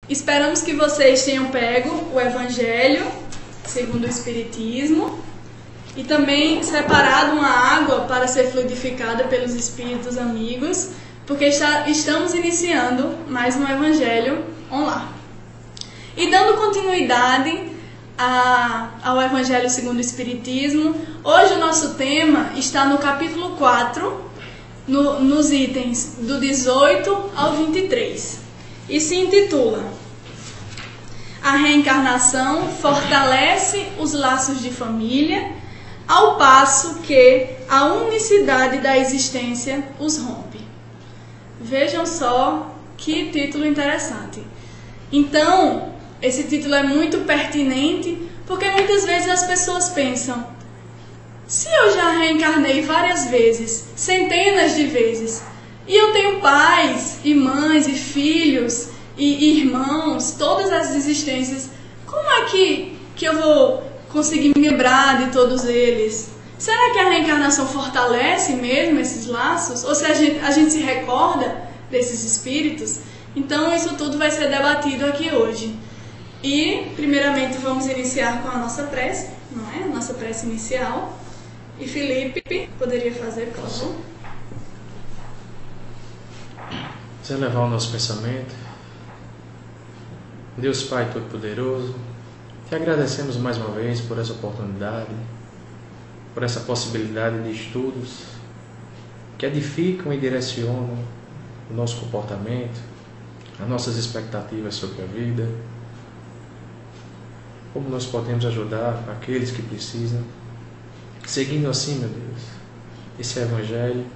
Esperamos que vocês tenham pego o Evangelho segundo o Espiritismo e também separado uma água para ser fluidificada pelos Espíritos amigos, porque estamos iniciando mais um Evangelho online. E dando continuidade ao Evangelho segundo o Espiritismo, hoje o nosso tema está no capítulo 4, nos itens do 18 ao 23, e se intitula: A reencarnação fortalece os laços de família, ao passo que a unicidade da existência os rompe. Vejam só que título interessante. Então, esse título é muito pertinente, porque muitas vezes as pessoas pensam: se eu já reencarnei várias vezes, centenas de vezes, e eu tenho pais e mães e filhos e irmãos, todas as existências, como é que eu vou conseguir me lembrar de todos eles? Será que a reencarnação fortalece mesmo esses laços? Ou se a gente se recorda desses espíritos? Então isso tudo vai ser debatido aqui hoje. E primeiramente vamos iniciar com a nossa prece, não é? A nossa prece inicial. E Felipe, poderia fazer, por favor? Você levar o nosso pensamento. Deus Pai Todo-Poderoso, te agradecemos mais uma vez por essa oportunidade, por essa possibilidade de estudos que edificam e direcionam o nosso comportamento, as nossas expectativas sobre a vida, como nós podemos ajudar aqueles que precisam, seguindo assim, meu Deus, esse Evangelho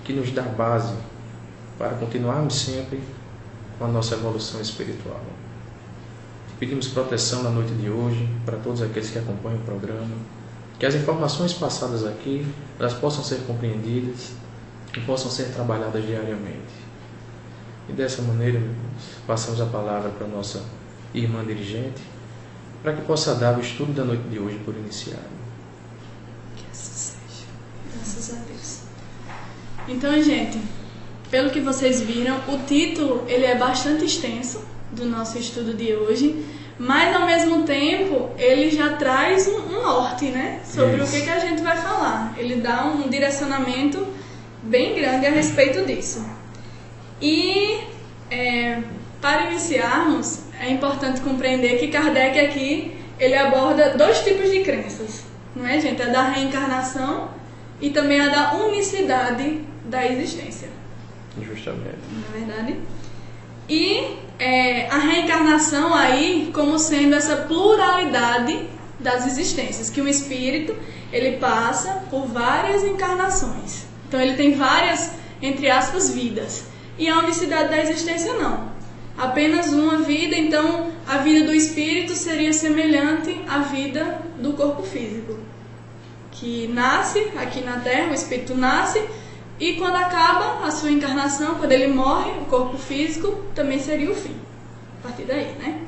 que nos dá base para continuarmos sempre com a nossa evolução espiritual. Pedimos proteção na noite de hoje para todos aqueles que acompanham o programa, que as informações passadas aqui elas possam ser compreendidas e possam ser trabalhadas diariamente. E dessa maneira, meu Deus, passamos a palavra para a nossa irmã dirigente, para que possa dar o estudo da noite de hoje por iniciado. Que assim seja. Graças a Deus. Então, gente, pelo que vocês viram, o título ele é bastante extenso do nosso estudo de hoje, mas ao mesmo tempo ele já traz um norte, né? Sobre o que a gente vai falar. Ele dá um direcionamento bem grande a respeito disso. E para iniciarmos, é importante compreender que Kardec aqui ele aborda dois tipos de crenças, não é, gente? A da reencarnação e também a da unicidade da existência. Justamente. Não é verdade? E a reencarnação aí como sendo essa pluralidade das existências, que o espírito ele passa por várias encarnações. Então ele tem várias, entre aspas, vidas. E a unicidade da existência não. Apenas uma vida, então a vida do espírito seria semelhante à vida do corpo físico, que nasce aqui na Terra, o espírito nasce, e quando acaba a sua encarnação, quando ele morre, o corpo físico também seria o fim. A partir daí, né?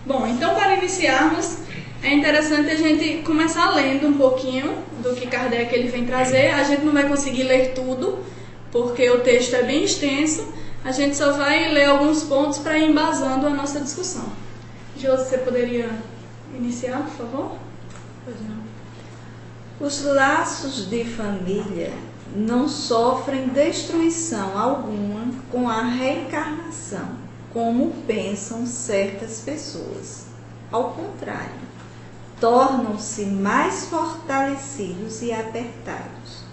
Bom, então para iniciarmos, é interessante a gente começar lendo um pouquinho do que Kardec ele vem trazer. A gente não vai conseguir ler tudo, porque o texto é bem extenso. A gente só vai ler alguns pontos para ir embasando a nossa discussão. Josi, você poderia iniciar, por favor? Pois não. Os laços de família não sofrem destruição alguma com a reencarnação, como pensam certas pessoas. Ao contrário, tornam-se mais fortalecidos e apertados.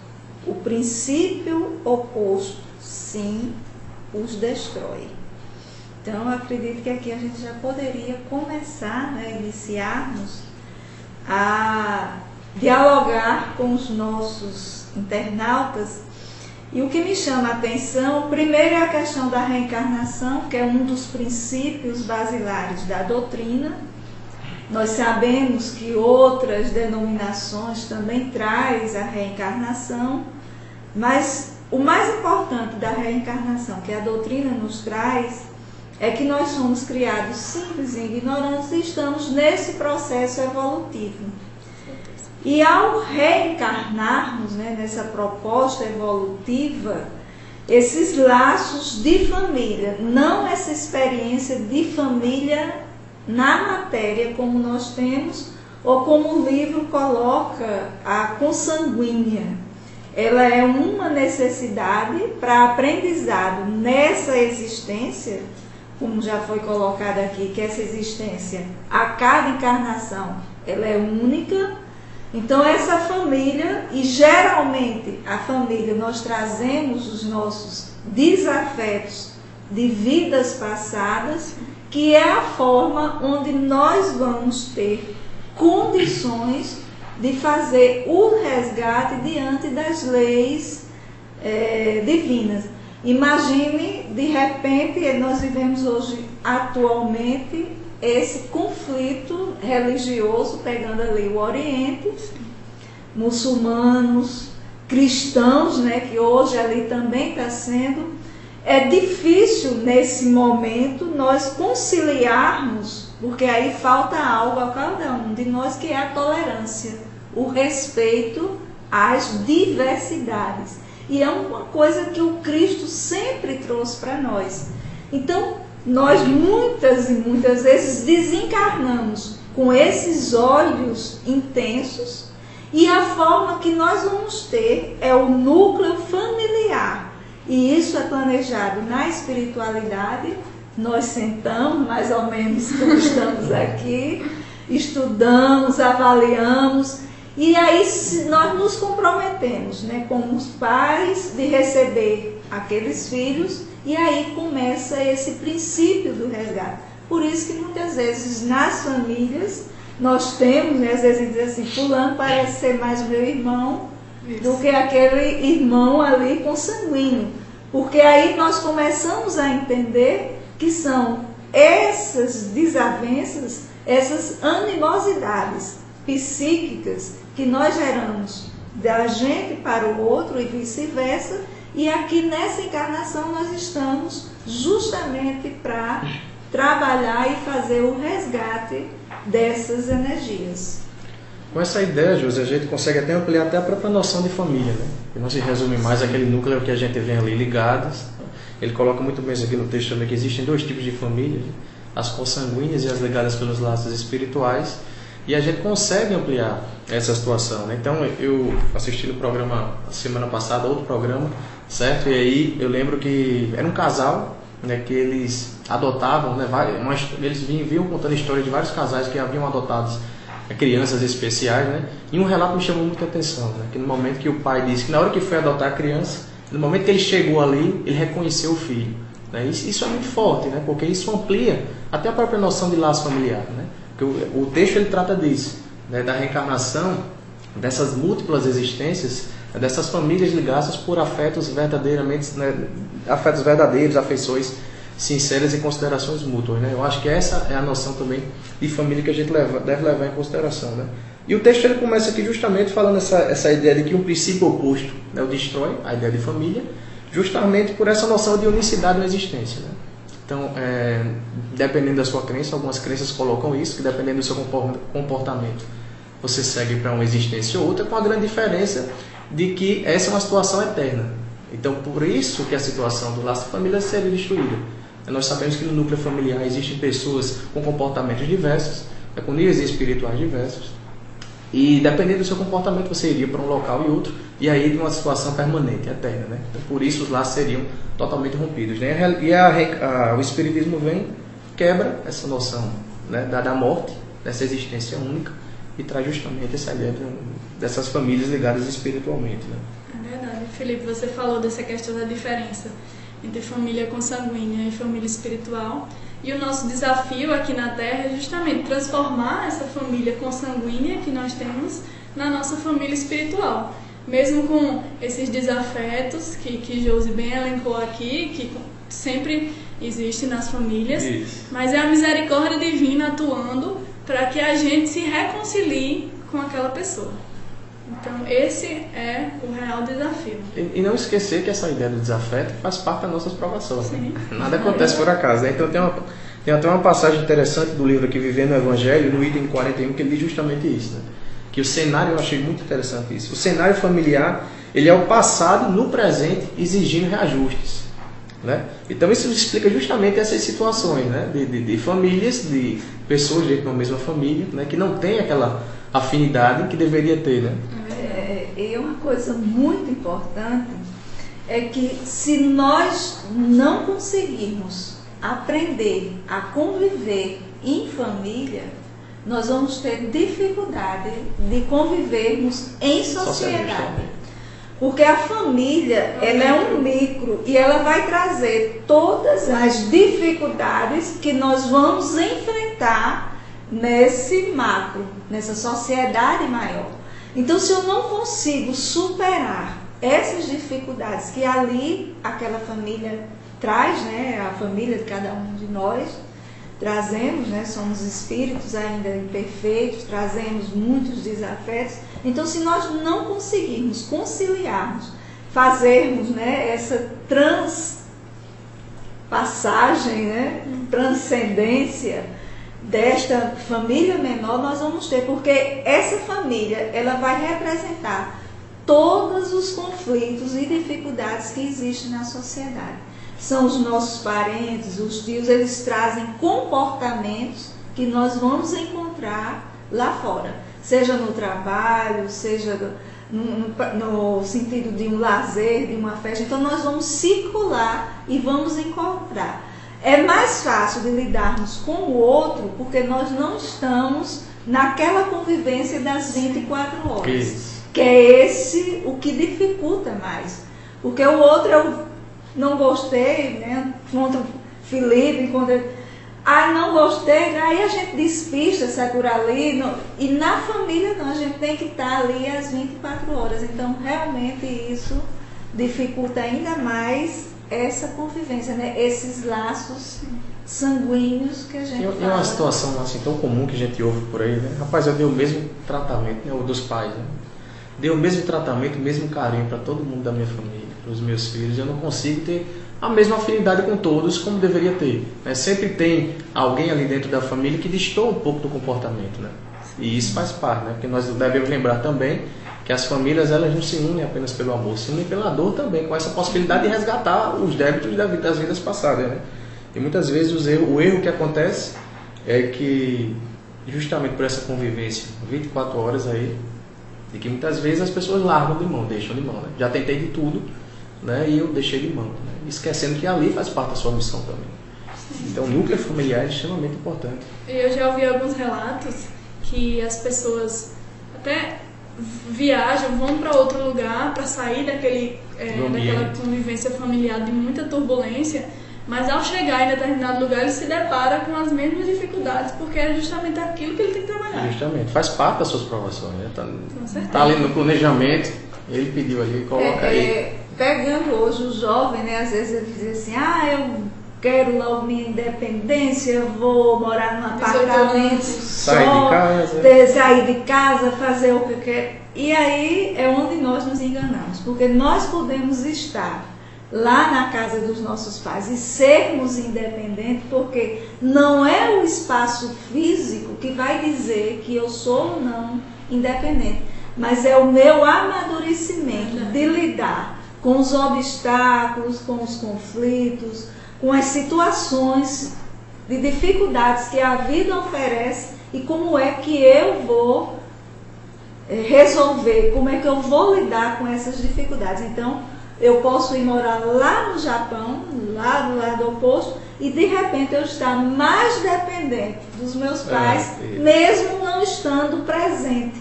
O princípio oposto, sim, os destrói. Então, eu acredito que aqui a gente já poderia começar, iniciarmos a dialogar com os nossos internautas. E o que me chama a atenção, primeiro, é a questão da reencarnação, que é um dos princípios basilares da doutrina. Nós sabemos que outras denominações também traz a reencarnação, mas o mais importante da reencarnação que a doutrina nos traz é que nós somos criados simples e ignorantes e estamos nesse processo evolutivo. E ao reencarnarmos, nessa proposta evolutiva, esses laços de família, não essa experiência de família na matéria como nós temos, ou como o livro coloca a consanguínea. Ela é uma necessidade para aprendizado nessa existência, como já foi colocado aqui, que essa existência, a cada encarnação, ela é única. Então essa família, e geralmente a família, nós trazemos os nossos desafetos de vidas passadas, que é a forma onde nós vamos ter condições de fazer o resgate diante das leis divinas. Imagine, de repente, nós vivemos hoje, atualmente, esse conflito religioso, pegando ali o Oriente, muçulmanos, cristãos, né, que hoje ali também está sendo. É difícil, nesse momento, nós conciliarmos, porque aí falta algo a cada um de nós, que é a tolerância, o respeito às diversidades. E é uma coisa que o Cristo sempre trouxe para nós. Então, nós muitas e muitas vezes desencarnamos com esses olhos intensos, e a forma que nós vamos ter é o núcleo familiar. E isso é planejado na espiritualidade. Nós sentamos, mais ou menos como estamos aqui, estudamos, avaliamos, e aí nós nos comprometemos, né, como os pais, de receber aqueles filhos, e aí começa esse princípio do resgate. Por isso que muitas vezes nas famílias nós temos, né, às vezes a gente diz assim, fulano parece ser mais meu irmão do que aquele irmão ali consanguíneo. Porque aí nós começamos a entender que são essas desavenças, essas animosidades psíquicas que nós geramos da gente para o outro e vice-versa, e aqui nessa encarnação nós estamos justamente para trabalhar e fazer o resgate dessas energias. Com essa ideia, José, a gente consegue até ampliar até a própria noção de família, né? E não se resume mais aquele núcleo que a gente vê ali ligados. Ele coloca muito bem isso aqui no texto também, que existem dois tipos de família, né? As consanguíneas e as ligadas pelos laços espirituais. E a gente consegue ampliar essa situação, né? Então, eu assisti no programa, semana passada, outro programa, certo? E aí eu lembro que era um casal, né, que eles adotavam, né, eles vinham contando a história de vários casais que haviam adotado crianças especiais, né? E um relato me chamou muita atenção, né? Que no momento que o pai disse que na hora que foi adotar a criança, no momento que ele chegou ali, ele reconheceu o filho, né? Isso é muito forte, né? Porque isso amplia até a própria noção de laço familiar, né? Porque o texto ele trata disso, né? Da reencarnação, dessas múltiplas existências, dessas famílias ligadas por afetos verdadeiramente, né? Afetos verdadeiros, afeições sinceras e considerações mútuas, né? Eu acho que essa é a noção também de família que a gente deve levar em consideração, né? E o texto ele começa aqui justamente falando essa ideia de que um princípio oposto, né, o destrói a ideia de família, justamente por essa noção de unicidade na existência, né? Então, dependendo da sua crença, algumas crenças colocam isso, que dependendo do seu comportamento, você segue para uma existência ou outra, com a grande diferença de que essa é uma situação eterna. Então, por isso que a situação do laço de família seria destruída. Nós sabemos que no núcleo familiar existem pessoas com comportamentos diversos, com níveis espirituais diversos, e dependendo do seu comportamento você iria para um local e outro, e aí de uma situação permanente, eterna, né? Então, por isso os laços seriam totalmente rompidos, né? E o Espiritismo vem, quebra essa noção, né, da morte, dessa existência única, e traz justamente essa ideia dessas famílias ligadas espiritualmente, né? É verdade. Felipe, você falou dessa questão da diferença entre família consanguínea e família espiritual. E o nosso desafio aqui na Terra é justamente transformar essa família consanguínea que nós temos na nossa família espiritual. Mesmo com esses desafetos que Josi bem elencou aqui, que sempre existe nas famílias. Isso. Mas é a misericórdia divina atuando para que a gente se reconcilie com aquela pessoa. Então, esse é o real desafio. E não esquecer que essa ideia do desafeto faz parte das nossas provações. Né? Nada acontece por acaso. Né? Então, tem até uma passagem interessante do livro aqui, Vivendo o Evangelho, no item 41, que ele diz justamente isso. Né? Que o cenário, eu achei muito interessante isso. O cenário familiar, ele é o passado no presente exigindo reajustes, né? Então isso explica justamente essas situações, né? De famílias, de pessoas dentro de uma mesma família, né? Que não tem aquela afinidade que deveria ter, né? E uma coisa muito importante é que se nós não conseguirmos aprender a conviver em família, nós vamos ter dificuldade de convivermos em sociedade. Porque a família, ela é um micro e ela vai trazer todas as dificuldades que nós vamos enfrentar nesse macro, nessa sociedade maior. Então, se eu não consigo superar essas dificuldades que ali aquela família traz, né, a família de cada um de nós, trazemos, né, somos espíritos ainda imperfeitos, trazemos muitos desafetos. Então, se nós não conseguirmos conciliarmos, fazermos, né, essa transpassagem, né, transcendência desta família menor, nós vamos ter, porque essa família, ela vai representar todos os conflitos e dificuldades que existem na sociedade. São os nossos parentes, os tios, eles trazem comportamentos que nós vamos encontrar lá fora, seja no trabalho, seja no sentido de um lazer, de uma festa. Então nós vamos circular e vamos encontrar. É mais fácil de lidarmos com o outro porque nós não estamos naquela convivência das 24 horas. Isso. Que é esse o que dificulta mais. Porque o outro eu não gostei, né? Contra o Felipe, não gostei, aí a gente despista, sai por ali. E na família não, a gente tem que estar ali às 24 horas. Então realmente isso dificulta ainda mais essa convivência, né? Esses laços sanguíneos que a gente fala. É uma situação assim tão comum que a gente ouve por aí, né? Rapaz, eu dei o mesmo tratamento, né? O dos pais, né? Dei o mesmo tratamento, o mesmo carinho para todo mundo da minha família, para os meus filhos. Eu não consigo ter a mesma afinidade com todos como deveria ter, né? Sempre tem alguém ali dentro da família que destoa um pouco do comportamento, né? E isso faz parte, né? Porque nós devemos lembrar também que as famílias, elas não se unem apenas pelo amor, se unem pela dor também, com essa possibilidade de resgatar os débitos das vidas passadas, né? E muitas vezes o erro que acontece é que, justamente por essa convivência 24 horas aí, e que muitas vezes as pessoas largam de mão, deixam de mão, né? Já tentei de tudo, né? E eu deixei de mão, né? Esquecendo que ali faz parte da sua missão também. Então o núcleo familiar é extremamente importante. Eu já ouvi alguns relatos que as pessoas até viajam, vão para outro lugar para sair daquela convivência familiar de muita turbulência, mas ao chegar em determinado lugar ele se depara com as mesmas dificuldades, porque é justamente aquilo que ele tem que trabalhar. Justamente, faz parte das suas provações, né? Tá ali no planejamento, ele pediu ali, coloca aí. Pegando hoje o jovem, né? Às vezes ele diz assim, eu quero logo minha independência, vou morar num apartamento só, sair de casa, fazer o que eu quero. E aí é onde nós nos enganamos, porque nós podemos estar lá na casa dos nossos pais e sermos independentes, porque não é o espaço físico que vai dizer que eu sou ou não independente, mas é o meu amadurecimento de lidar com os obstáculos, com os conflitos, com as situações de dificuldades que a vida oferece e como é que eu vou resolver, como é que eu vou lidar com essas dificuldades. Então, eu posso ir morar lá no Japão, lá do lado oposto, e de repente eu estar mais dependente dos meus pais, mesmo não estando presente.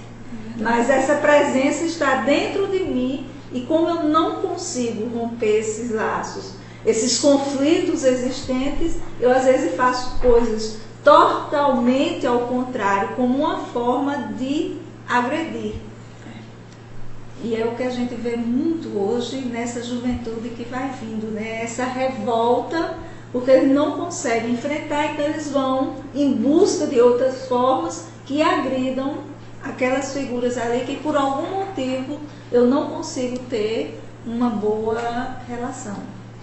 Mas essa presença está dentro de mim, e como eu não consigo romper esses laços, esses conflitos existentes, eu às vezes faço coisas totalmente ao contrário, como uma forma de agredir. E é o que a gente vê muito hoje nessa juventude que vai vindo, né? Essa revolta, porque eles não conseguem enfrentar, então eles vão em busca de outras formas que agridam aquelas figuras ali que por algum motivo eu não consigo ter uma boa relação.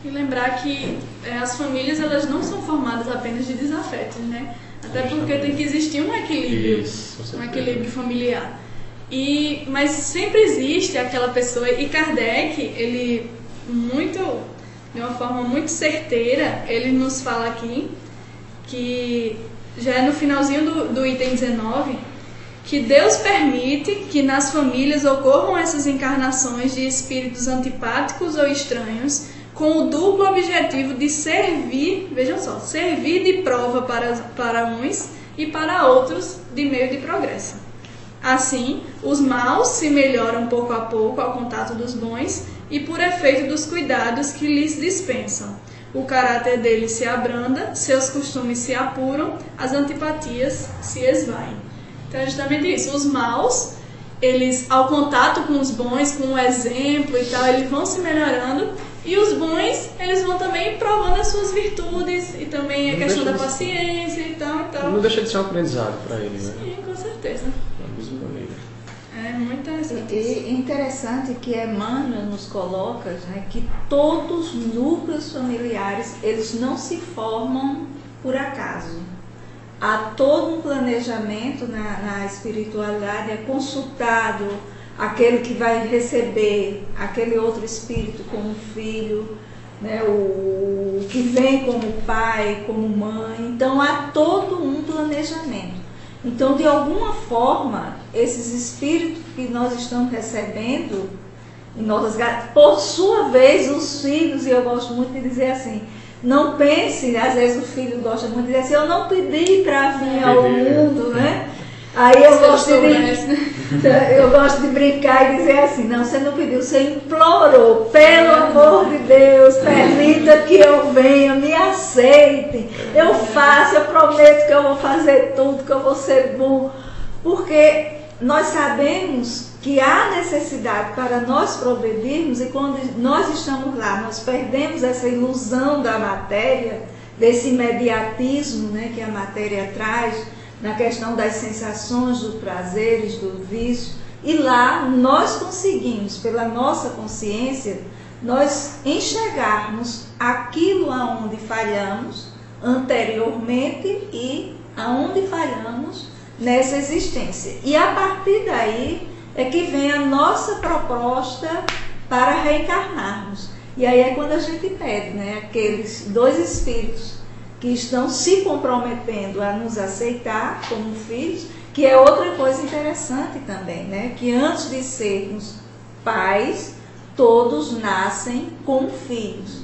E lembrar que as famílias, elas não são formadas apenas de desafetos, né? Até porque tem que existir um equilíbrio, um equilíbrio familiar. Mas sempre existe aquela pessoa, e Kardec, ele de uma forma muito certeira, ele nos fala aqui, que já é no finalzinho do item 19, que Deus permite que nas famílias ocorram essas encarnações de espíritos antipáticos ou estranhos, com o duplo objetivo de servir, vejam só, servir de prova para uns e para outros de meio de progresso. Assim, os maus se melhoram pouco a pouco ao contato dos bons e por efeito dos cuidados que lhes dispensam. O caráter deles se abranda, seus costumes se apuram, as antipatias se esvaem. Então é justamente isso. Os maus, eles, ao contato com os bons, com o exemplo e tal, eles vão se melhorando. E os bons, eles vão também provando as suas virtudes e também a questão da paciência e tal. Não deixa de ser um aprendizado para eles, né? Sim, com certeza. É muito interessante. E interessante que Emmanuel nos coloca, né, que todos os núcleos familiares, eles não se formam por acaso. Há todo um planejamento na espiritualidade, é consultado aquele que vai receber aquele outro espírito como filho, né, o que vem como pai, como mãe. Então há todo um planejamento. Então, de alguma forma, esses espíritos que nós estamos recebendo, por sua vez, os filhos, e eu gosto muito de dizer assim, não pense, às vezes o filho gosta muito de dizer assim, eu não pedi para vir ao mundo, né? Aí eu gosto de brincar e dizer assim, não, você não pediu, você implorou, pelo amor de Deus, permita que eu venha, me aceitem, eu faço, eu prometo que eu vou fazer tudo, que eu vou ser bom, porque nós sabemos que há necessidade para nós progredirmos, e quando nós estamos lá, nós perdemos essa ilusão da matéria, desse imediatismo, né, que a matéria traz, na questão das sensações, dos prazeres, do vício, e lá nós conseguimos, pela nossa consciência, nós enxergarmos aquilo aonde falhamos anteriormente e aonde falhamos nessa existência. E a partir daí é que vem a nossa proposta para reencarnarmos. E aí é quando a gente pede, né, aqueles dois espíritos que estão se comprometendo a nos aceitar como filhos, que é outra coisa interessante também, né? Que antes de sermos pais, todos nascem como filhos.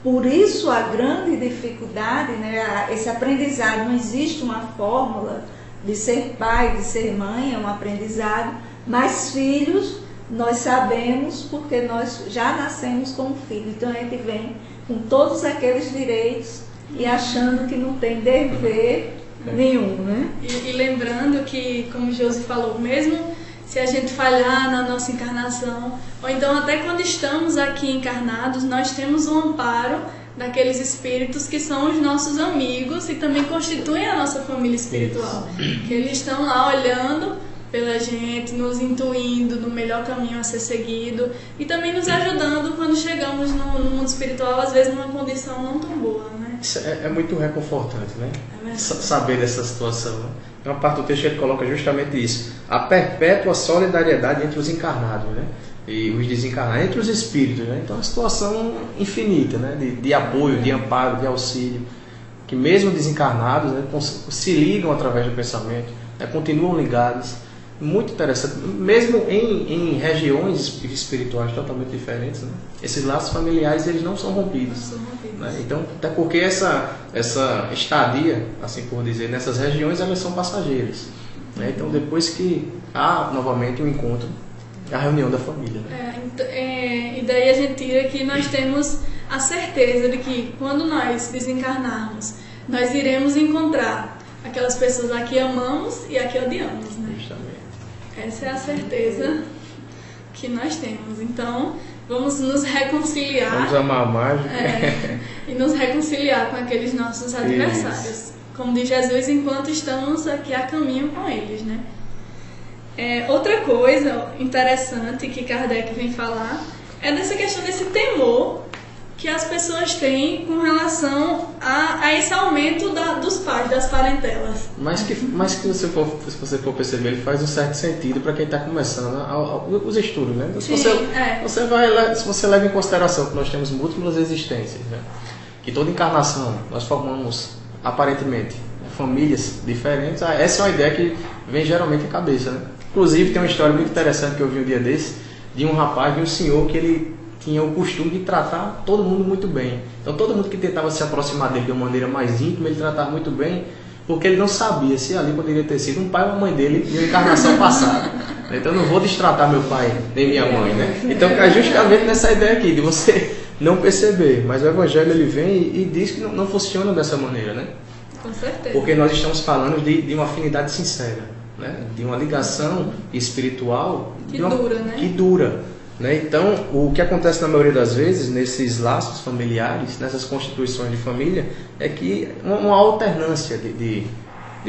Por isso a grande dificuldade, né? Esse aprendizado, não existe uma fórmula de ser pai, de ser mãe, é um aprendizado, mas filhos nós sabemos porque nós já nascemos como filhos. Então a gente vem com todos aqueles direitos e achando que não tem dever nenhum, né? E lembrando que, como o Josi falou, mesmo se a gente falhar na nossa encarnação, ou então até quando estamos aqui encarnados, nós temos um amparo daqueles espíritos que são os nossos amigos e também constituem a nossa família espiritual. Que eles estão lá olhando pela gente, nos intuindo no melhor caminho a ser seguido e também nos ajudando quando chegamos no mundo espiritual, às vezes numa condição não tão boa, né? Isso é muito reconfortante, né? Saber dessa situação, né? Tem uma parte do texto que ele coloca justamente isso, a perpétua solidariedade entre os encarnados, né? E os desencarnados, entre os espíritos, né? Então é uma situação infinita, né? De apoio, de amparo, de auxílio, que mesmo desencarnados, né, se ligam através do pensamento, né, continuam ligados. Muito interessante, mesmo em regiões espirituais totalmente diferentes, né? Esses laços familiares eles não são rompidos, né? Então, até porque essa estadia, assim por dizer, nessas regiões elas são passageiras, né? Então depois que há novamente um encontro, a reunião da família, né? E daí a gente tira que nós temos a certeza de que quando nós desencarnarmos, nós iremos encontrar aquelas pessoas a que amamos e a que odiamos, né? Justamente. Essa é a certeza que nós temos. Então, vamos nos reconciliar. Vamos amar mais. E nos reconciliar com aqueles nossos adversários. Isso. Como diz Jesus, enquanto estamos aqui a caminho com eles, né? Outra coisa interessante que Kardec vem falar é dessa questão desse temor que as pessoas têm com relação a esse aumento dos pais, das parentelas. Mas que se você for perceber, ele faz um certo sentido para quem está começando os estudos, né? Se você leva em consideração que nós temos múltiplas existências, né? Que toda encarnação nós formamos, aparentemente, famílias diferentes, essa é uma ideia que vem geralmente à cabeça, né? Inclusive, tem uma história muito interessante que eu vi um dia desse, de um rapaz, de um senhor que ele tinha o costume de tratar todo mundo muito bem. Então, todo mundo que tentava se aproximar dele de uma maneira mais íntima, ele tratava muito bem, porque ele não sabia se ali poderia ter sido um pai ou uma mãe dele de uma encarnação passada. Então, eu não vou destratar meu pai nem minha mãe, né? Então, é justamente nessa ideia aqui, de você não perceber. Mas o Evangelho, ele vem e diz que não funciona dessa maneira, né? Com certeza. Porque nós estamos falando de uma afinidade sincera, né? De uma ligação espiritual que dura, né? Então, o que acontece na maioria das vezes, nesses laços familiares, nessas constituições de família, é que uma alternância de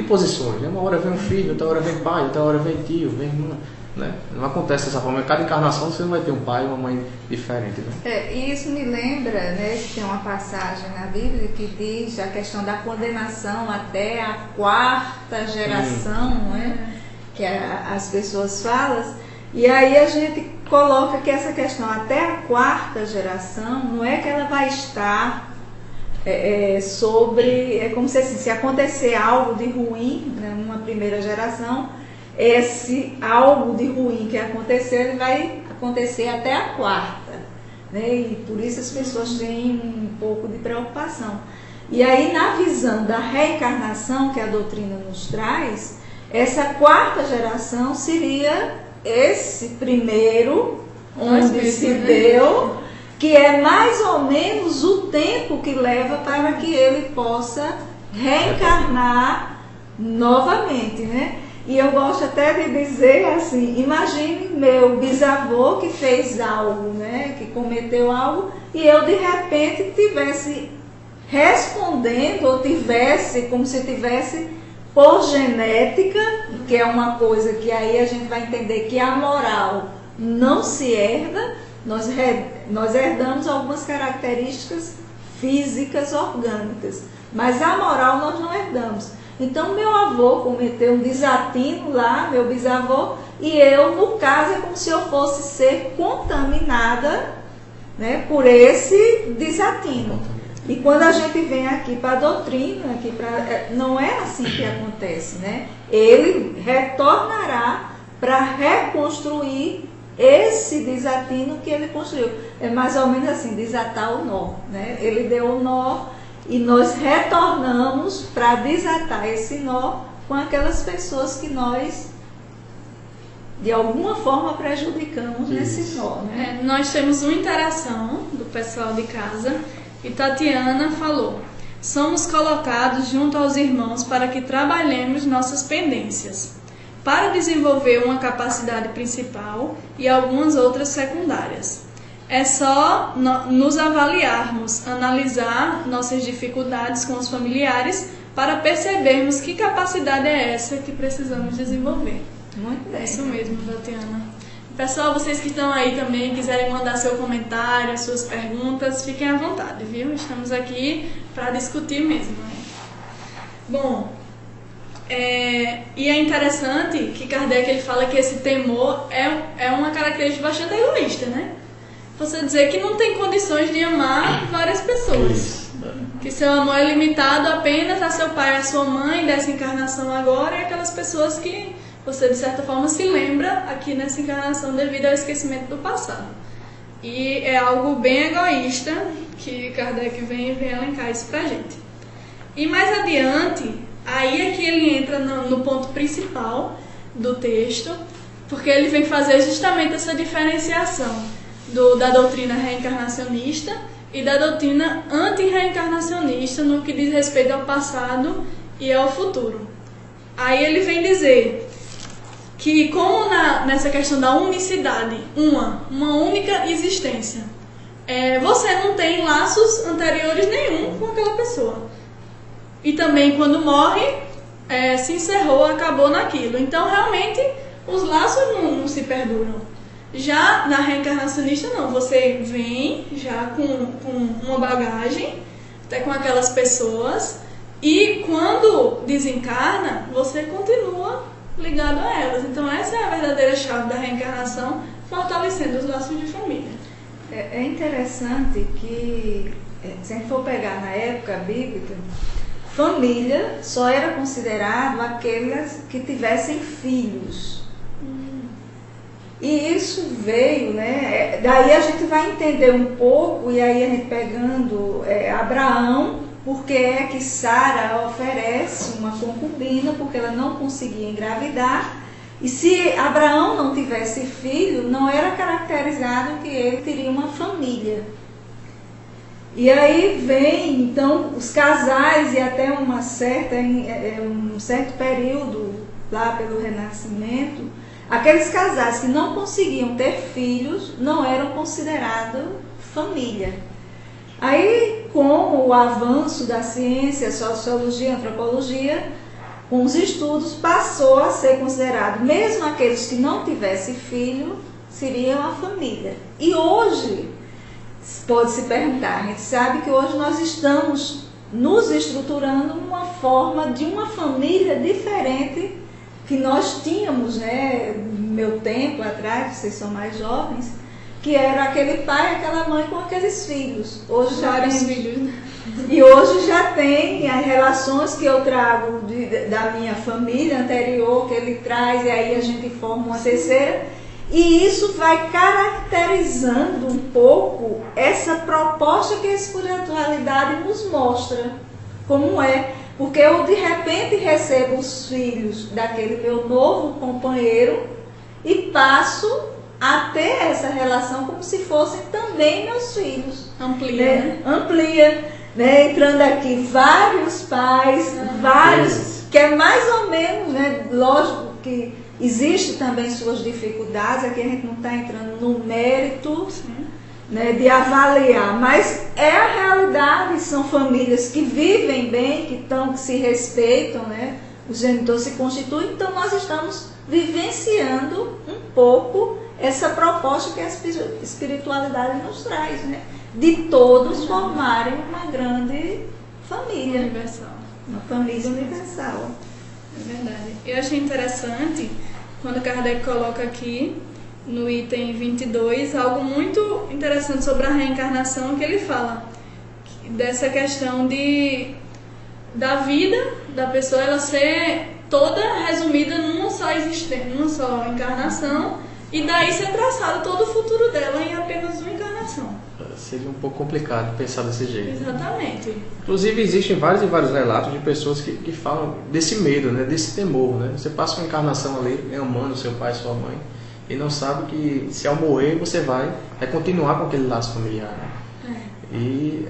posições, né? Uma hora vem um filho, outra hora vem pai, outra hora vem tio, vem irmã, né? Não acontece dessa forma. Em cada encarnação você não vai ter um pai e uma mãe diferente, né? E isso me lembra, né, que tem uma passagem na Bíblia que diz a questão da condenação até a 4ª geração, né? Que as pessoas falam. E aí a gente coloca que essa questão até a 4ª geração não é que ela vai estar sobre, é como se acontecer algo de ruim, né, numa primeira geração, esse algo de ruim que acontecer, ele vai acontecer até a 4ª, né? E por isso as pessoas têm um pouco de preocupação. E aí, na visão da reencarnação que a doutrina nos traz, essa 4ª geração seria esse primeiro onde se deu, que é mais ou menos o tempo que leva para que ele possa reencarnar novamente, né? E eu gosto até de dizer assim, imagine meu bisavô que fez algo, né, que cometeu algo, e eu de repente tivesse respondendo, ou tivesse, como se tivesse por genética, que é uma coisa que aí a gente vai entender que a moral não se herda, nós herdamos algumas características físicas, orgânicas, mas a moral nós não herdamos. Então, meu avô cometeu um desatino lá, meu bisavô, e eu, no caso, é como se eu fosse ser contaminada, né, por esse desatino. E quando a gente vem aqui para a doutrina, não é assim que acontece, né? Ele retornará para reconstruir esse desatino que ele construiu. É mais ou menos assim, desatar o nó, né? Ele deu o nó e nós retornamos para desatar esse nó com aquelas pessoas que nós, de alguma forma, prejudicamos nesse nó, né? Nós temos uma interação do pessoal de casa e Tatiana falou: somos colocados junto aos irmãos para que trabalhemos nossas pendências, para desenvolver uma capacidade principal e algumas outras secundárias. É só nos avaliarmos, analisar nossas dificuldades com os familiares para percebermos que capacidade é essa que precisamos desenvolver. Muito bem. É isso mesmo, Tatiana. Pessoal, vocês que estão aí também, quiserem mandar seu comentário, suas perguntas, fiquem à vontade, viu? Estamos aqui para discutir mesmo. Né? Bom, e é interessante que Kardec ele fala que esse temor é uma característica bastante egoísta, né? Você dizer que não tem condições de amar várias pessoas. Que seu amor é limitado apenas a seu pai e a sua mãe, dessa encarnação agora, e aquelas pessoas que você, de certa forma, se lembra aqui nessa encarnação devido ao esquecimento do passado. E é algo bem egoísta que Kardec vem elencar isso pra gente. E mais adiante, aí é que ele entra no ponto principal do texto, porque ele vem fazer justamente essa diferenciação da doutrina reencarnacionista e da doutrina anti-reencarnacionista no que diz respeito ao passado e ao futuro. Aí ele vem dizer que como nessa questão da unicidade, uma única existência, você não tem laços anteriores nenhum com aquela pessoa. E também quando morre, se encerrou, acabou naquilo. Então realmente os laços não se perduram. Já na reencarnacionista não, você vem já com uma bagagem, até com aquelas pessoas, e quando desencarna, você continua ligado a elas. Então essa é a verdadeira chave da reencarnação, fortalecendo os laços de família. É interessante que, se a gente for pegar na época bíblica, família só era considerado aquelas que tivessem filhos. E isso veio, né? Daí a gente vai entender um pouco, e aí a gente pegando Abraão, porque é que Sara oferece uma concubina, porque ela não conseguia engravidar. E se Abraão não tivesse filho, não era caracterizado que ele teria uma família. E aí vem, então, os casais, e até um certo período, lá pelo Renascimento, aqueles casais que não conseguiam ter filhos não eram considerados família. Aí, com o avanço da ciência, sociologia, antropologia, com os estudos, passou a ser considerado, mesmo aqueles que não tivessem filho, seriam a família. E hoje, pode se perguntar, a gente sabe que hoje nós estamos nos estruturando uma forma de uma família diferente que nós tínhamos, né, no meu tempo atrás, vocês são mais jovens, que era aquele pai e aquela mãe com aqueles filhos. Hoje já Vários tem, filhos, né? e hoje já tem as relações que eu trago da minha família anterior, que ele traz, e aí a gente forma uma terceira. E isso vai caracterizando um pouco essa proposta que a espiritualidade nos mostra, como é. Porque eu de repente recebo os filhos daquele meu novo companheiro e passo a ter essa relação como se fossem também meus filhos. Amplia, né? Amplia, né? Entrando aqui vários pais, vários, que é mais ou menos, né? Lógico que existe também suas dificuldades, aqui a gente não está entrando no mérito, né, de avaliar, mas é a realidade, são famílias que vivem bem, que se respeitam, né, os genitores se constituem, então nós estamos vivenciando um pouco essa proposta que a espiritualidade nos traz, né, de todos formarem uma grande família. Universal. Uma família universal. É verdade. Eu achei interessante quando Kardec coloca aqui no item 22 algo muito interessante sobre a reencarnação, que ele fala dessa questão da vida da pessoa ela ser toda resumida numa só existência, numa só encarnação, e daí ser traçado todo o futuro dela em apenas uma encarnação. Seria um pouco complicado pensar desse jeito. Exatamente. Inclusive existem vários e vários relatos de pessoas que falam desse medo, né, desse temor, né? Você passa uma encarnação ali amando seu pai e sua mãe e não sabe que se ao morrer você vai continuar com aquele laço familiar, né? E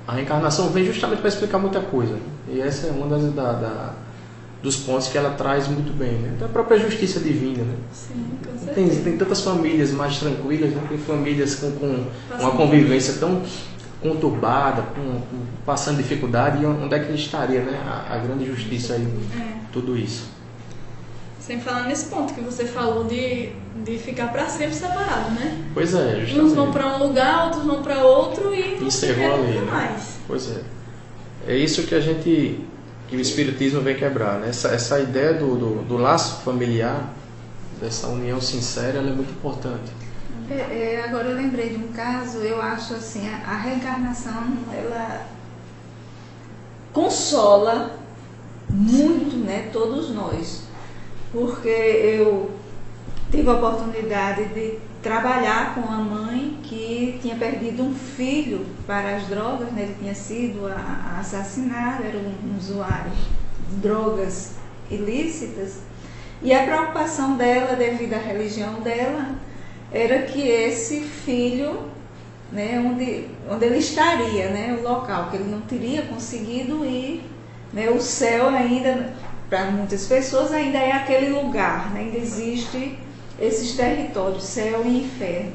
a reencarnação vem justamente para explicar muita coisa, né? E essa é uma dos pontos que ela traz muito bem, né? Da própria justiça divina, né? Sim, com certeza. Tem tantas famílias mais tranquilas, né? Tem famílias com uma convivência tão conturbada, passando dificuldade, e onde é que estaria, né? A grande justiça aí, tudo isso. Sem falar nesse ponto que você falou de ficar para sempre separado, né? Pois é, justamente. Uns vão para um lugar, outros vão para outro e não se encerrou ali, nunca né? mais. Pois é. É isso que que o Espiritismo vem quebrar, né? Essa ideia do laço familiar, dessa união sincera, ela é muito importante. Agora eu lembrei de um caso, eu acho assim, a reencarnação, ela consola muito, né, todos nós, porque eu tive a oportunidade de trabalhar com a mãe que tinha perdido um filho para as drogas, né? Ele tinha sido assassinado, era um usuário de drogas ilícitas, e a preocupação dela, devido à religião dela, era que esse filho, né, onde ele estaria, né, o local que ele não teria conseguido ir, né, o céu ainda, para muitas pessoas, ainda é aquele lugar, né, ainda existe esses territórios, céu e inferno.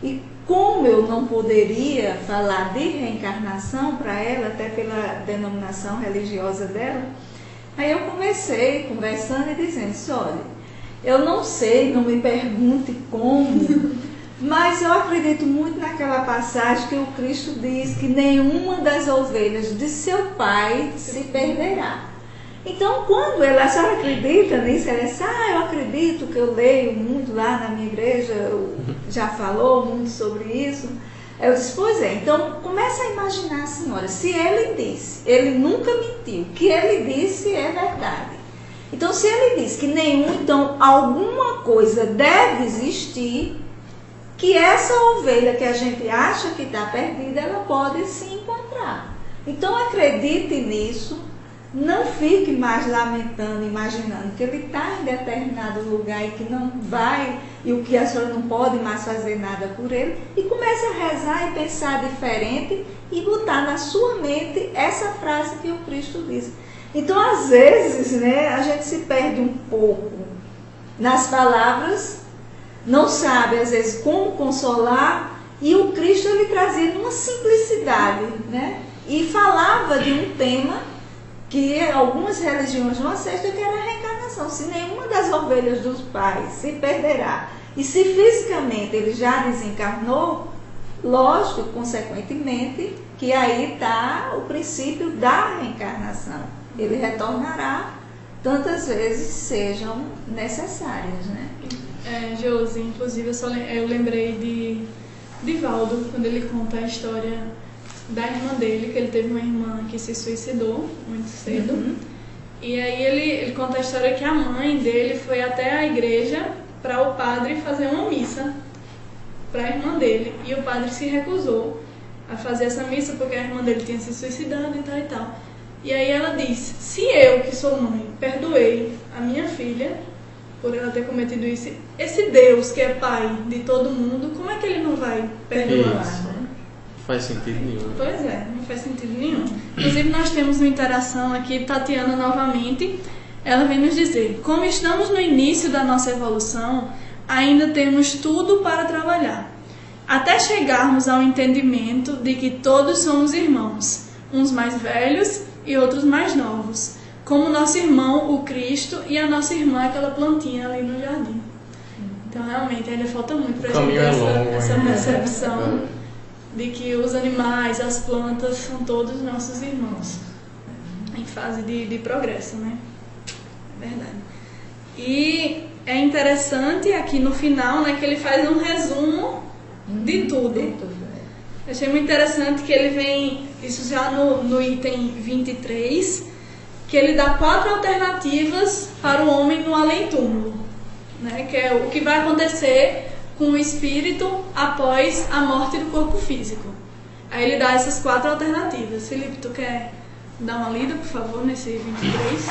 E como eu não poderia falar de reencarnação para ela, até pela denominação religiosa dela, aí eu comecei conversando e dizendo assim, olha, eu não sei, não me pergunte como, mas eu acredito muito naquela passagem que o Cristo diz que nenhuma das ovelhas de seu pai se perderá. Então, quando a senhora acredita nisso, ela diz, eu acredito que eu leio muito lá na minha igreja, já falou muito sobre isso. Eu disse, pois é, então começa a imaginar a senhora, se ele disse, ele nunca mentiu, o que ele disse é verdade. Então, se ele disse que nenhum, então alguma coisa deve existir, que essa ovelha que a gente acha que está perdida, ela pode se encontrar. Então, acredite nisso. Não fique mais lamentando, imaginando que ele está em determinado lugar e que não vai, e o que a senhora não pode mais fazer nada por ele. E comece a rezar e pensar diferente e botar na sua mente essa frase que o Cristo disse. Então, às vezes, né, a gente se perde um pouco nas palavras, não sabe, às vezes, como consolar, e o Cristo ele trazia numa simplicidade, né? E falava de um tema que algumas religiões não aceitam, que era a reencarnação. Se nenhuma das ovelhas dos pais se perderá, e se fisicamente ele já desencarnou, lógico, consequentemente, que aí está o princípio da reencarnação. Ele retornará tantas vezes sejam necessárias, né? Josi, inclusive eu lembrei de Valdo, quando ele conta a história da irmã dele, que ele teve uma irmã que se suicidou muito cedo. E aí ele conta a história que a mãe dele foi até a igreja para o padre fazer uma missa para a irmã dele, e o padre se recusou a fazer essa missa porque a irmã dele tinha se suicidado e tal e tal. E aí ela disse, se eu, que sou mãe, perdoei a minha filha por ela ter cometido isso, esse Deus que é pai de todo mundo, como é que ele não vai perdoar? Não faz sentido nenhum. Pois é, não faz sentido nenhum. Inclusive, nós temos uma interação aqui, Tatiana novamente, ela vem nos dizer, como estamos no início da nossa evolução, ainda temos tudo para trabalhar, até chegarmos ao entendimento de que todos somos irmãos, uns mais velhos e outros mais novos, como nosso irmão, o Cristo, e a nossa irmã, aquela plantinha ali no jardim. Então, realmente, ainda falta muito para a gente ter essa percepção de que os animais, as plantas, são todos nossos irmãos, em fase de progresso, né? É verdade. E é interessante aqui no final, né, que ele faz um resumo de tudo. Eu achei muito interessante que ele vem, isso já no item 23, que ele dá 4 alternativas para o homem no além-túmulo, né, que é o que vai acontecer com o espírito após a morte do corpo físico. Aí ele dá essas 4 alternativas. Felipe, tu quer dar uma lida, por favor, nesse 23?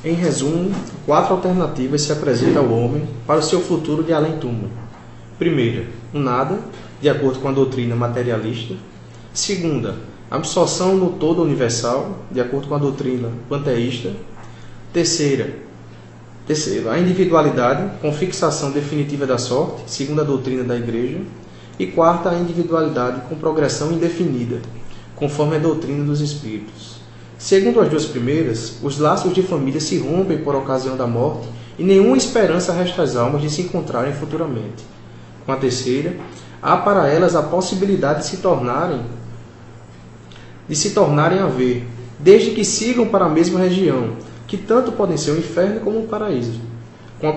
Em resumo, 4 alternativas se apresentam ao homem para o seu futuro de além-túmulo. Primeira, o nada, de acordo com a doutrina materialista. Segunda, absorção no todo universal, de acordo com a doutrina panteísta. Terceiro, a individualidade, com fixação definitiva da sorte, segundo a doutrina da Igreja. E quarta, a individualidade com progressão indefinida, conforme a doutrina dos Espíritos. Segundo as 2 primeiras, os laços de família se rompem por ocasião da morte e nenhuma esperança resta às almas de se encontrarem futuramente. Com a terceira, há para elas a possibilidade de se tornarem a ver, desde que sigam para a mesma região, que tanto podem ser o inferno como o paraíso. Com a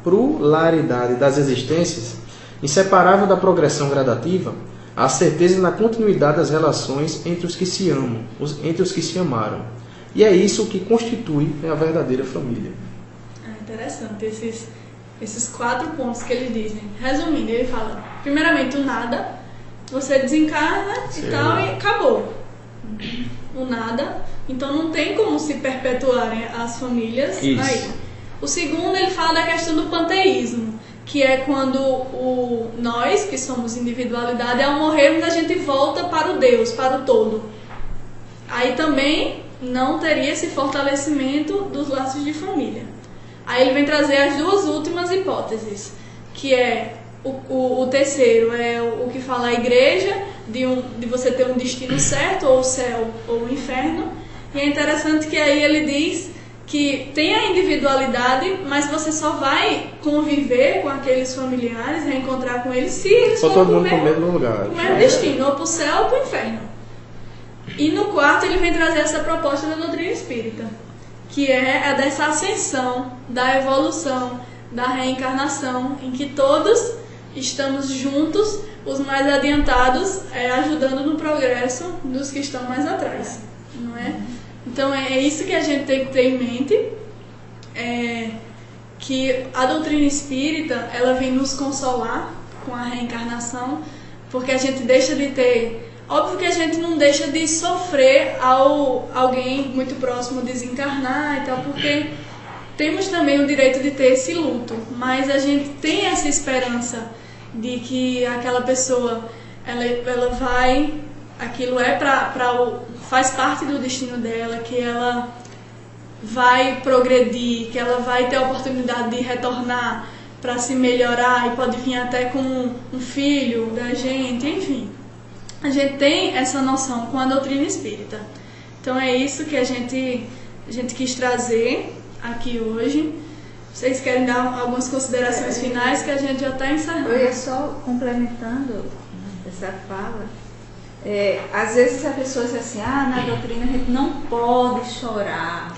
pluralidade das existências, inseparável da progressão gradativa, há certeza na continuidade das relações entre os que se amam, entre os que se amaram. E é isso que constitui a verdadeira família. Interessante, esses 4 pontos que eles dizem. Resumindo, ele fala, primeiramente, o nada, você desencarna e tal, e acabou. O nada, então não tem como se perpetuarem as famílias aí. O segundo, ele fala da questão do panteísmo, que é quando nós, que somos individualidade, ao morrermos a gente volta para o Deus, para o todo. Aí também não teria esse fortalecimento dos laços de família. Aí ele vem trazer as 2 últimas hipóteses, que é o terceiro, é o que fala a igreja, de você ter um destino certo, ou o céu ou o inferno. E é interessante que aí ele diz que tem a individualidade, mas você só vai conviver com aqueles familiares, reencontrar com eles, se eles for todo mundo no mesmo lugar. O mesmo destino, ou para o céu ou para o inferno. E no quarto ele vem trazer essa proposta da doutrina espírita, que é a dessa ascensão, da evolução, da reencarnação, em que todos estamos juntos, os mais adiantados ajudando no progresso dos que estão mais atrás, não é? Então é isso que a gente tem que ter em mente, que a doutrina espírita ela vem nos consolar com a reencarnação, porque a gente deixa de ter, óbvio que a gente não deixa de sofrer ao alguém muito próximo desencarnar e tal, porque temos também o direito de ter esse luto, mas a gente tem essa esperança de que aquela pessoa ela vai, aquilo faz parte do destino dela, que ela vai progredir, que ela vai ter a oportunidade de retornar para se melhorar e pode vir até como um filho da gente, enfim. A gente tem essa noção com a doutrina espírita. Então é isso que a gente quis trazer aqui hoje. Vocês querem dar algumas considerações finais que a gente já está encerrando? Eu ia só complementando essa fala. Às vezes a pessoa diz assim, na doutrina a gente não pode chorar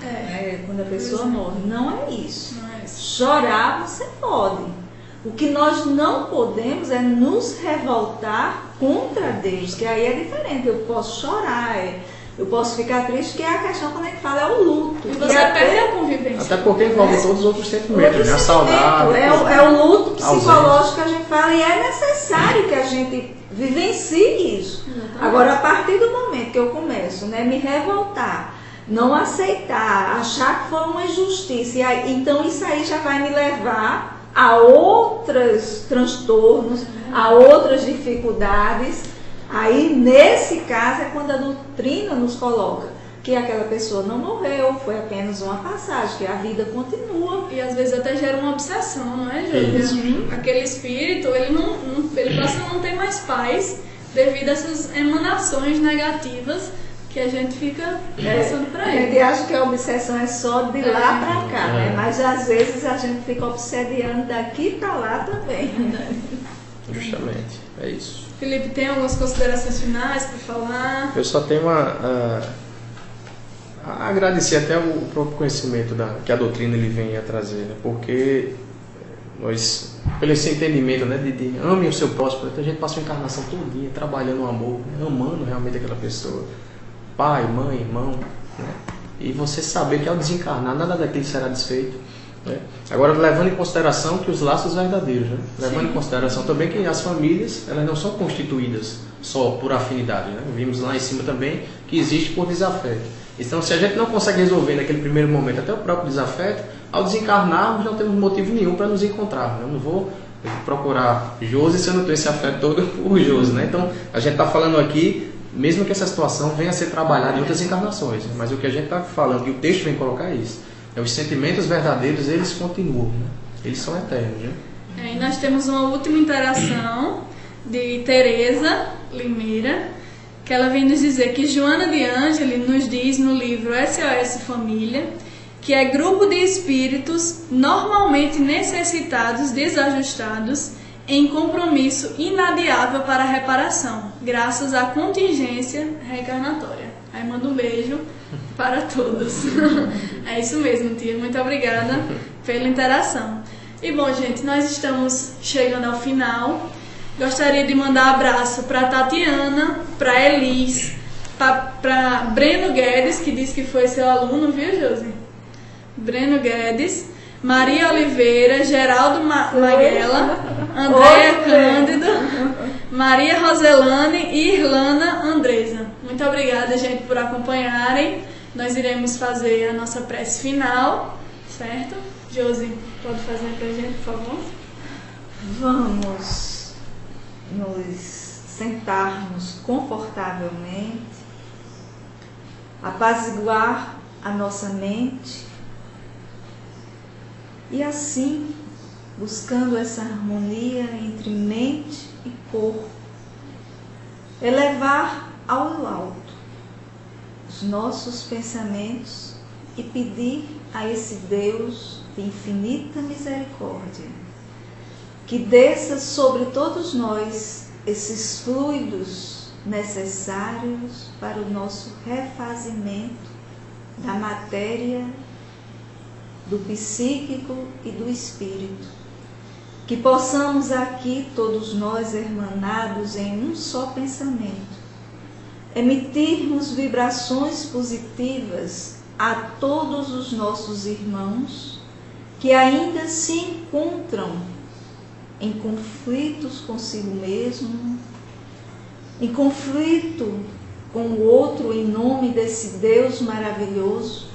quando a pessoa morre. Não é isso. Não é isso. Chorar você pode. O que nós não podemos é nos revoltar contra Deus, que aí é diferente. Eu posso chorar, eu posso ficar triste, que é a questão quando a gente fala, é o luto. E você perde a convivência. Até porque envolve todos os outros sentimentos, né? A saudade. É o luto psicológico que a gente fala, e é necessário que a gente vivencie isso. Exatamente. Agora, a partir do momento que eu começo, me revoltar, não aceitar, achar que foi uma injustiça, então isso aí já vai me levar a outros transtornos, a outras dificuldades. Aí, nesse caso, é quando a doutrina nos coloca que aquela pessoa não morreu, foi apenas uma passagem, que a vida continua. E às vezes até gera uma obsessão, não é, Júlia? Aquele espírito, ele passa a não ter mais paz devido a essas emanações negativas que a gente fica passando para ele. A gente acha que a obsessão é só de lá para cá, né? Mas às vezes a gente fica obsediando daqui para lá também. Justamente, é isso. Felipe, tem algumas considerações finais para falar? Eu só tenho a agradecer até o próprio conhecimento que a doutrina ele vem a trazer, né? Porque nós, pelo esse entendimento, né, de ame o seu próximo, a gente passa uma encarnação todo dia trabalhando o amor, amando realmente aquela pessoa, pai, mãe, irmão, né? E você saber que ao desencarnar nada daquilo será desfeito, né? Agora, levando em consideração que os laços verdadeiros, né? Levando em consideração também que as famílias, elas não são constituídas só por afinidade, né? Vimos lá em cima também que existe por desafeto. Então, se a gente não consegue resolver naquele primeiro momento até o próprio desafeto, ao desencarnarmos não temos motivo nenhum para nos encontrar. Eu não vou procurar Josi se eu não tenho esse afeto todo por Josi, né? Então, a gente está falando aqui, mesmo que essa situação venha a ser trabalhada em outras encarnações, né? Mas o que a gente está falando, que o texto vem colocar é isso. Os sentimentos verdadeiros, eles continuam, né? Eles são eternos, né? E nós temos uma última interação de Tereza Limeira, que ela vem nos dizer que Joana de Ângeli nos diz no livro SOS Família que é grupo de espíritos normalmente necessitados, desajustados, em compromisso inadiável para a reparação, graças à contingência reencarnatória. Aí manda um beijo para todos. É isso mesmo, tia. Muito obrigada pela interação. E bom, gente, nós estamos chegando ao final. Gostaria de mandar abraço para Tatiana, para Elis, para Breno Guedes, que disse que foi seu aluno, viu, Josi? Breno Guedes, Maria Oliveira, Geraldo Maguela, Andréia Cândido, Maria Roselane e Irlana Andresa. Muito obrigada, gente, por acompanharem. Nós iremos fazer a nossa prece final, certo? Josi, pode fazer pra gente, por favor? Vamos nos sentarmos confortavelmente, apaziguar a nossa mente e assim, buscando essa harmonia entre mente e corpo, elevar ao alto os nossos pensamentos e pedir a esse Deus de infinita misericórdia que desça sobre todos nós esses fluidos necessários para o nosso refazimento da matéria, do psíquico e do espírito. Que possamos aqui, todos nós hermanados em um só pensamento, emitirmos vibrações positivas a todos os nossos irmãos que ainda se encontram em conflitos consigo mesmo, em conflito com o outro em nome desse Deus maravilhoso,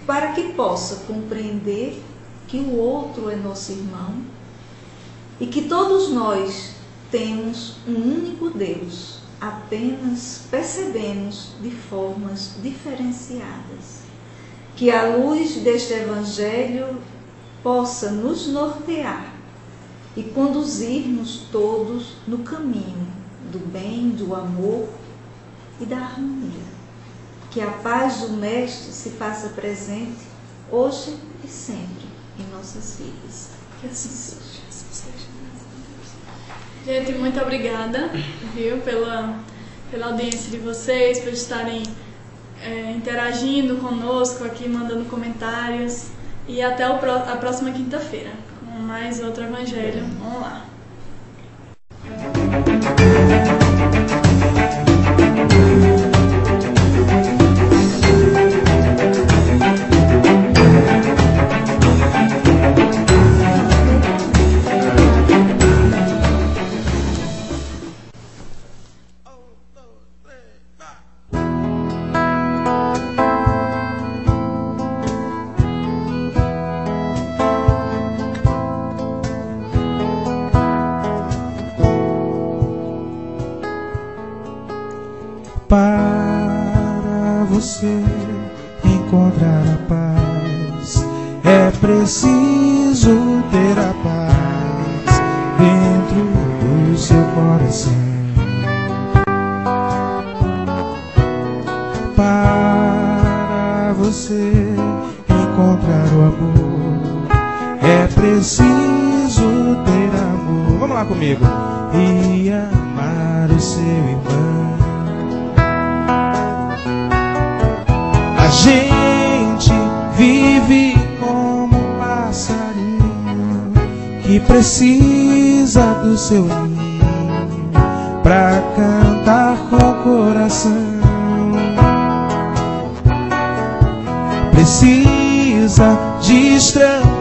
para que possa compreender que o outro é nosso irmão e que todos nós temos um único Deus, apenas percebemos de formas diferenciadas. Que a luz deste Evangelho possa nos nortear e conduzirmos todos no caminho do bem, do amor e da harmonia. Que a paz do Mestre se faça presente hoje e sempre em nossas vidas. Que assim seja. Gente, muito obrigada, viu, pela audiência de vocês, por estarem interagindo conosco aqui, mandando comentários. E até a próxima quinta-feira, com mais outro Evangelho. Vamos lá. Para você encontrar a paz, é preciso ter a paz dentro do seu coração. Para você encontrar o amor, é preciso ter amor. Vamos lá comigo. E amar o seu irmão. A gente vive como um passarinho que precisa do seu ninho pra cantar com o coração. Precisa de estranhos